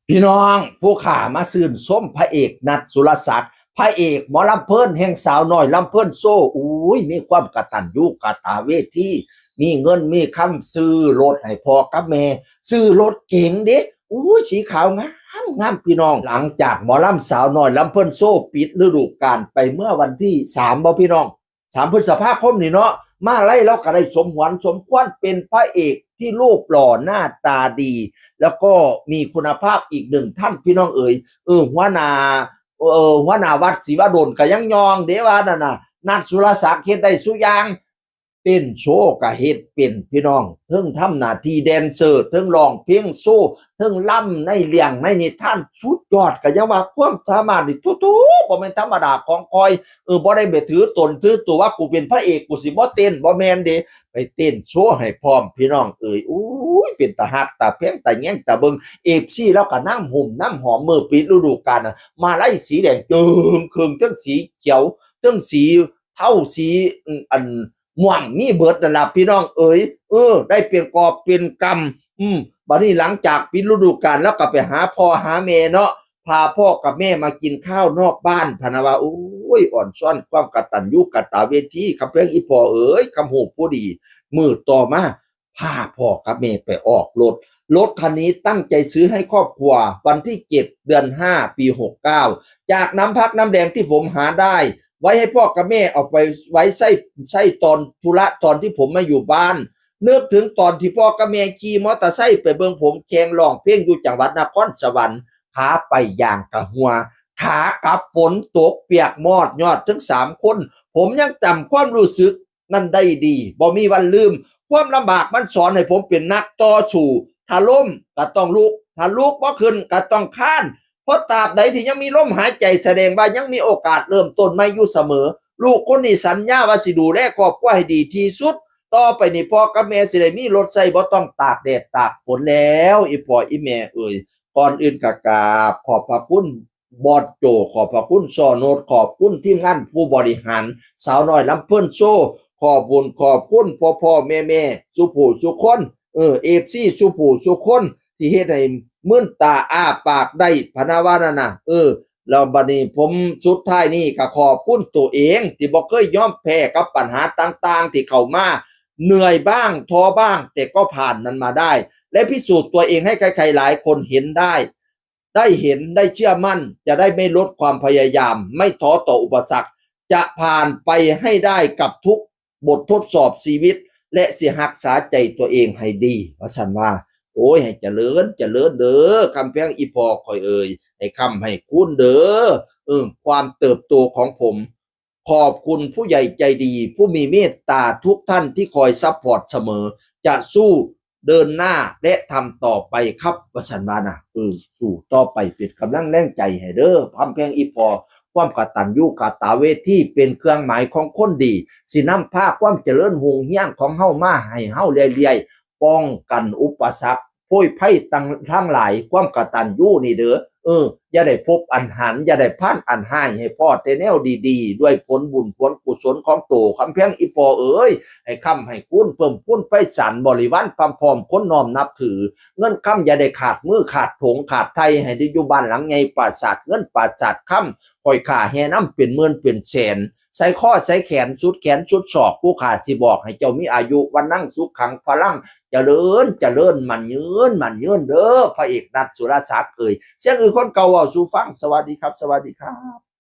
พี่น้องผู้ข่ามาซื่นส้มพระเอกนัดสุรศักดิ์พระเอกหมอลำเพิ่นแห่งสาวน้อยลำเพิ่นโซ่อุ้ยมีความกตัญญูกตเวทีมีเงินมีคำซื้อรถให้พ่อกับแม่ซื้อรถเก๋งเด้อุ้ยสีขาวงามพี่น้องหลังจากหมอลำสาวน้อยลำเพิ่นโซ่ปิดฤดูกาลไปเมื่อวันที่3บ่พี่น้อง3 พฤษภาคมนี่เนาะมาไล่แล้วก็ได้สมหวังสมควรเป็นพระเอกที่รูปหล่อหน้าตาดีแล้วก็มีคุณภาพอีกหนึ่งท่านพี่น้องเอ๋ยหัวหน้าหัวหน้าวัดศรีวดลก็ยังยองเด้ว่านั่นน่ะนักสุรศักดิ์เฮ็ดได้สุอย่างเป็นโชว์ก็เฮ็ดเป็นพี่น้องเทิงทำหน้าที่แดนเซอร์เทิงร้องเพลงโซ่เทิงล่ำในเรื่องในนิทานสุดยอดก็ยังว่าความสามารถนี่ทุๆบ่แม่นธรรมดาของคอยบ่ได้ไปถือตนถือตัวว่ากูเป็นพระเอกกูสิบ่เต้นบ่แม่นเด้ไปเต้นโชว์ให้พร้อมพี่น้องเอ๋ยอู้ยเป็นตาฮักตาเพ่งตาแยงตาเบิงFCแล้วก็น้ำห่มน้ำหอมมื้อปิดฤดูกาลน่ะมาไล่สีแดงเจิมครึงทั้งสีเขียวทั้งสีเทาสีอันม่วงมีเบิดนั่นล่ะพี่น้องเอ๋ยได้เป็นกอบเป็นกำบัดนี้หลังจากปิดฤดูกาลแล้วก็ไปหาพ่อหาแม่เนาะพาพ่อกับแม่มากินข้าวนอกบ้านพะนะว่าโอ้ยอ่อนซ่อนความกตัญญูกตเวทีคำเพลงอีพ่อเอ๋ยคำหูผู้ดีมื้อต่อมาพาพ่อกับแม่ไปออกรถคันนี้ตั้งใจซื้อให้ครอบครัววันที่7 เดือน 5 ปี69จากน้ำพักน้ำแดงที่ผมหาได้ไว้ให้พ่อกับแม่เอาไปไว้ใช้ตอนธุระตอนที่ผมไม่อยู่บ้านนึกถึงตอนที่พ่อกับแม่ขี่มอเตอร์ไซค์ไปเบิ่งผมแข่งร้องเพลงอยู่จังหวัดนครสวรรค์ขาไปอย่างกะหัวขากลับฝนตกเปียกมอดยอดถึง3 คนผมยังจำความรู้สึกนั่นได้ดีบ่มีวันลืมความลำบากมันสอนให้ผมเป็นนักต่อสู้ถ้าล้มก็ต้องลุกถ้าลุกบ่ขึ้นก็ต้องค้านเพราะตราบใดที่ยังมีลมหายใจแสดงว่ายังมีโอกาสเริ่มต้นใหม่อยู่เสมอลูกคนนี้สัญญาว่าสิดูแลครอบครัวให้ดีที่สุดต่อไปนี่พ่อกับแม่สิได้มีรถใช้บ่ต้องตากแดดตากฝนแล้วอีพ่ออีแม่เอ่ยก่อนอื่นก็กราบขอบพระคุณบอสโจขอบพระคุณซอโนดขอบคุณทีมงานผู้บริหารสาวน้อยลำเพิ่นโชว์ขอบบุญขอบคุณพ่อแม่สุผู้สุคนFC สุผู้สุคนที่เฮ็ดให้มื่นตาอ้าปากได้พะนะว่านั่นน่ะแล้วบัดนี้ผมสุดท้ายนี่ก็ขอบคุณตัวเองที่บ่เคยยอมแพ้กับปัญหาต่างๆที่เข้ามาเหนื่อยบ้างท้อบ้างแต่ก็ผ่านมันมาได้และพิสูจน์ตัวเองให้ใครๆหลายคนเห็นได้เห็นได้เชื่อมั่นจะได้ไม่ลดความพยายามไม่ท้อต่ออุปสรรคจะผ่านไปให้ได้กับทุกบททดสอบชีวิตและสิรักษาใจตัวเองให้ดีว่าซั่นว่าโอ้ยให้เจริญเด้อคำแพงอีพอข่อยเอ่ยให้คำให้คุณเด้อความเติบโตของผมขอบคุณผู้ใหญ่ใจดีผู้มีเมตตาทุกท่านที่คอยซัพพอร์ตเสมอจะสู้เดินหน้าและทำต่อไปครับวสันวานะสู้ต่อไปเป็นกำลังแรงใจให้เด้อคำแพงอีพอความกตัญญูกตเวทีเป็นเครื่องหมายของคนดีสินำพาความเจริญหงเฮี้ยงของเฮามาให้เฮาเรื่อยๆป้องกันอุปสรรคโพยไพ่ทั้งหลายความกตัญญูนี่เด้ออย่าได้พบอันหันอย่าได้พันอันหายให้พ่อแต่แนวดีๆด้วยผลบุญผลกุศลของโตคำเพียงอีพอเอ๋ยให้คำให้คุณเพิ่มพูนไปสันบริวารพร้อมคนน้อมนับถือเงินคำอย่าได้ขาดมือขาดถงขาดไทยให้ได้อยู่บ้านหลังไงปราสาทเงินปราสาทคำคอยขาแห่น้ำเป็นหมื่นเป็นแสนใส่ข้อใส่แขนชุดศอกผู้ขาสิบอกให้เจ้ามีอายุวันนั่งสุขขังพลังเจริญมันยืนเด้อพระเอกนัดสุรศักดิ์เอ่ยเสียงคนเก่าสู่ฟังสวัสดีครับ